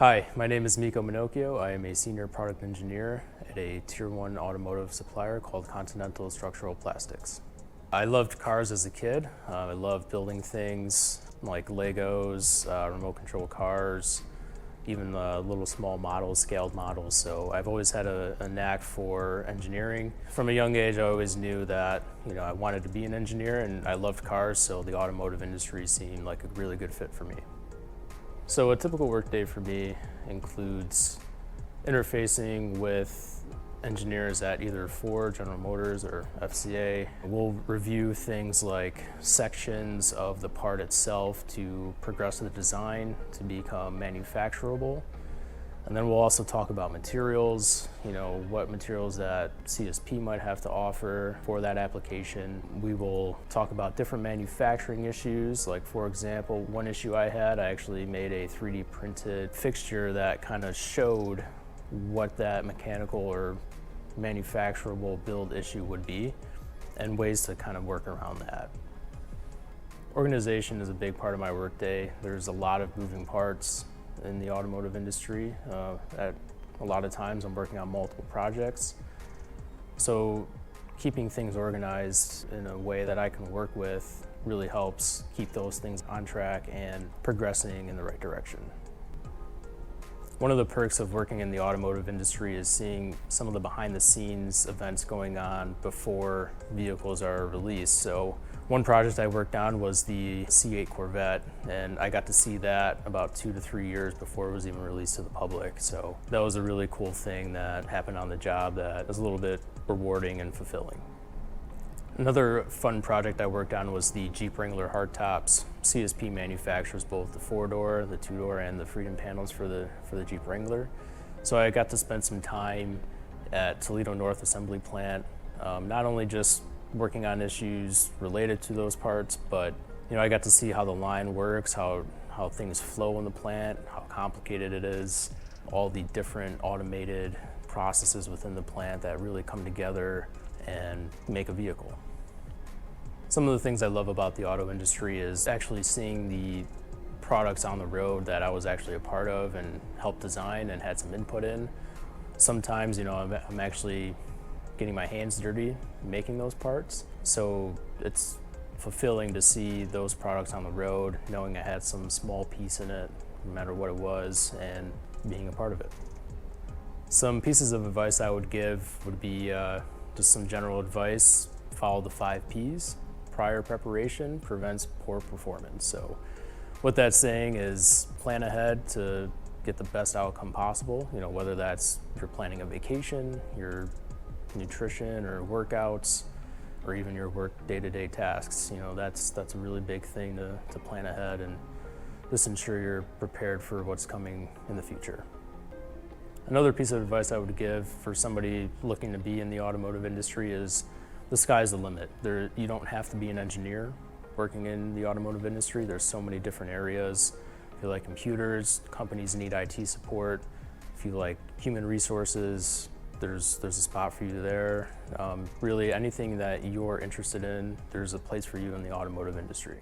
Hi, my name is Micco Manocchio. I am a senior product engineer at a tier 1 automotive supplier called Continental Structural Plastics. I loved cars as a kid. I loved building things like Legos, remote control cars, even little small models, scaled models. So I've always had a knack for engineering. From a young age, I always knew that I wanted to be an engineer, and I loved cars, so the automotive industry seemed like a really good fit for me. So a typical workday for me includes interfacing with engineers at either Ford, General Motors, or FCA. We'll review things like sections of the part itself to progress the design to become manufacturable. And then we'll also talk about materials, what materials that CSP might have to offer for that application. We will talk about different manufacturing issues. Like, for example, one issue I actually made a 3D printed fixture that kind of showed what that mechanical or manufacturable build issue would be and ways to kind of work around that. Organization is a big part of my workday. There's a lot of moving parts in the automotive industry. At a lot of times I'm working on multiple projects. So keeping things organized in a way that I can work with really helps keep those things on track and progressing in the right direction. One of the perks of working in the automotive industry is seeing some of the behind the scenes events going on before vehicles are released. So one project I worked on was the C8 Corvette, and I got to see that about 2 to 3 years before it was even released to the public. So that was a really cool thing that happened on the job that was a little bit rewarding and fulfilling. Another fun project I worked on was the Jeep Wrangler hardtops. CSP manufactures both the 4-door, the 2-door, and the Freedom panels for the Jeep Wrangler. So I got to spend some time at Toledo North Assembly Plant, not only just working on issues related to those parts, but I got to see how the line works, how things flow in the plant, how complicated it is, all the different automated processes within the plant that really come together and make a vehicle. Some of the things I love about the auto industry is actually seeing the products on the road that I was actually a part of and helped design and had some input in. Sometimes, I'm actually getting my hands dirty making those parts. So it's fulfilling to see those products on the road, knowing I had some small piece in it, no matter what it was, and being a part of it. Some pieces of advice I would give would be just some general advice. Follow the 5 Ps. Prior preparation prevents poor performance. So what that's saying is plan ahead to get the best outcome possible, whether that's you're planning a vacation, your nutrition or workouts, or even your work day-to-day tasks. That's a really big thing to plan ahead and just ensure you're prepared for what's coming in the future. Another piece of advice I would give for somebody looking to be in the automotive industry is the sky's the limit. You don't have to be an engineer working in the automotive industry. There's so many different areas. If you like computers, companies need IT support. If you like human resources, there's a spot for you there. Really anything that you're interested in, there's a place for you in the automotive industry.